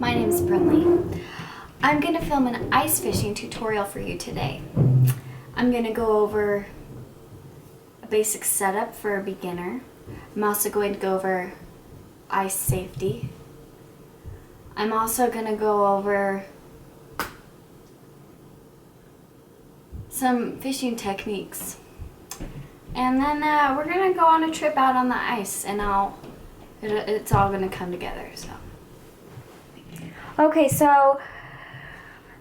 My name is Brinley. I'm going to film an ice fishing tutorial for you today. I'm going to go over a basic setup for a beginner. I'm also going to go over ice safety. I'm also going to go over some fishing techniques. And then we're going to go on a trip out on the ice, and it's all going to come together. Okay, so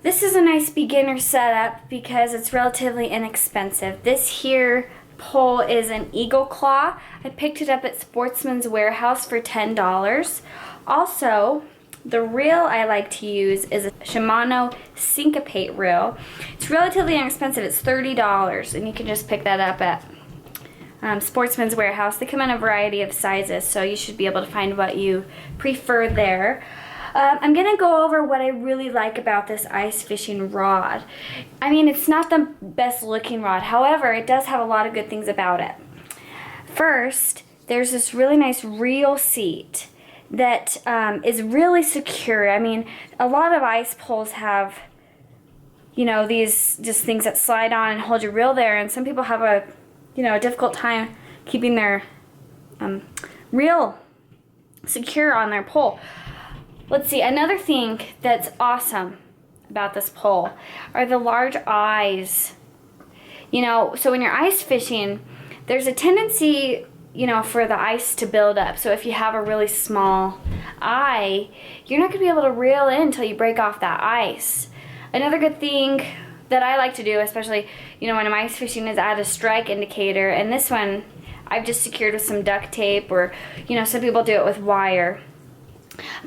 this is a nice beginner setup because it's relatively inexpensive. This here pole is an Eagle Claw. I picked it up at Sportsman's Warehouse for $10. Also, the reel I like to use is a Shimano Syncopate reel. It's relatively inexpensive. It's $30, and you can just pick that up at Sportsman's Warehouse. They come in a variety of sizes, so you should be able to find what you prefer there. I'm going to go over what I really like about this ice fishing rod. I mean, it's not the best looking rod. However, it does have a lot of good things about it. First, there's this really nice reel seat that is really secure. I mean, a lot of ice poles have, you know, these just things that slide on and hold your reel there, and some people have a difficult time keeping their reel secure on their pole. Let's see, another thing that's awesome about this pole are the large eyes. So when you're ice fishing, there's a tendency, for the ice to build up. So if you have a really small eye, you're not going to be able to reel in until you break off that ice. Another good thing that I like to do, especially, when I'm ice fishing, is add a strike indicator. And this one, I've just secured with some duct tape, or, some people do it with wire.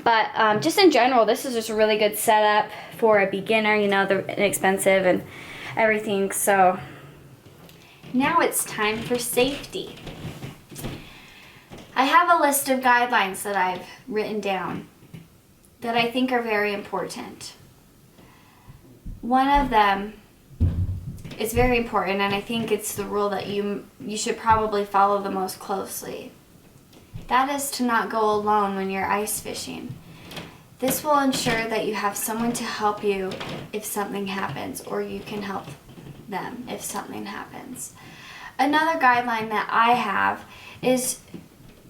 But just in general, this is just a really good setup for a beginner. They're inexpensive and everything. So now it's time for safety. I have a list of guidelines that I've written down that I think are very important. One of them is very important, and I think it's the rule that you should probably follow the most closely. That is to not go alone when you're ice fishing. This will ensure that you have someone to help you if something happens, or you can help them if something happens. Another guideline that I have is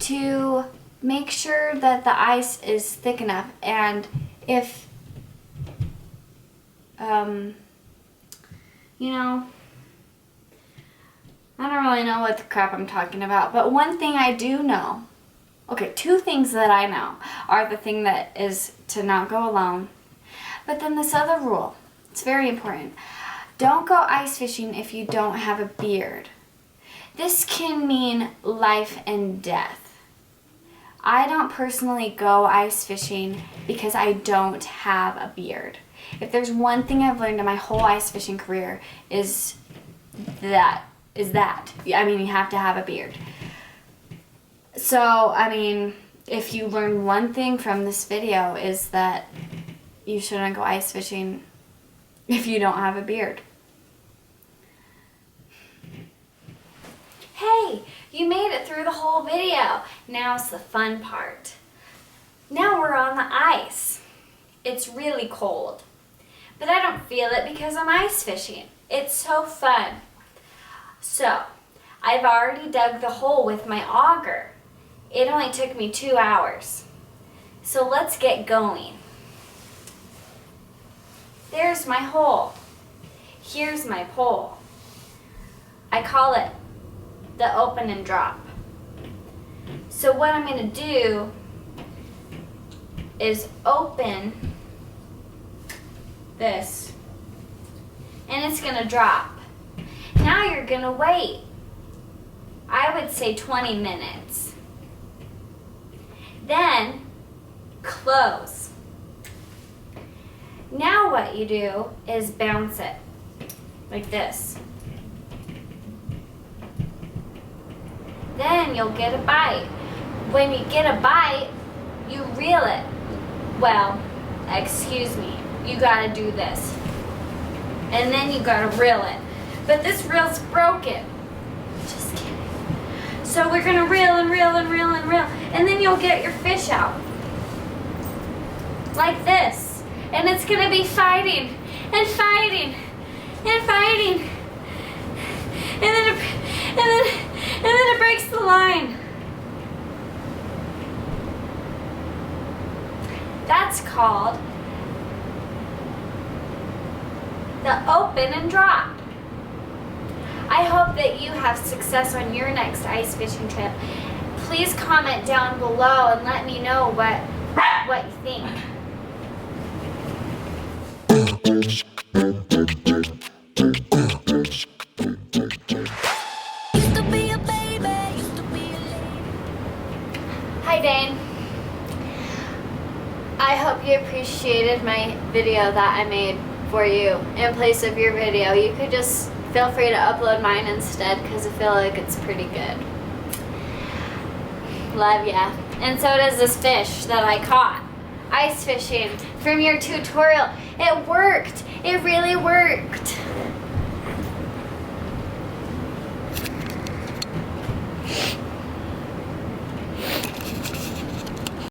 to make sure that the ice is thick enough, and if I don't really know what the crap I'm talking about, but one thing I do know, two things that I know are the thing that is to not go alone. But then this other rule, it's very important. Don't go ice fishing if you don't have a beard. This can mean life and death. I don't personally go ice fishing because I don't have a beard. If there's one thing I've learned in my whole ice fishing career is that. You have to have a beard. So, if you learn one thing from this video, is that you shouldn't go ice fishing if you don't have a beard. Hey, you made it through the whole video. Now's the fun part. Now we're on the ice. It's really cold, but I don't feel it because I'm ice fishing. It's so fun. So, I've already dug the hole with my auger. It only took me 2 hours. So let's get going. There's my hole. Here's my pole. I call it the open and drop. So what I'm going to do is open this, and it's going to drop. Now you're going to wait. I would say 20 minutes. Then close. Now what you do is bounce it like this. Then you'll get a bite. When you get a bite, you reel it. Well, excuse me, you gotta do this. And then you gotta reel it. But this reel's broken. Just kidding. So we're gonna reel and reel and reel and reel, and then you'll get your fish out. like this. And it's gonna be fighting and fighting and fighting. And then it breaks the line. That's called the open and drop. I hope that you have success on your next ice fishing trip. Please comment down below and let me know what you think. Hi Dane. I hope you appreciated my video that I made for you in place of your video. You could just feel free to upload mine instead because I feel like it's pretty good. Love ya. And so does this fish that I caught. Ice fishing from your tutorial. It worked. It really worked.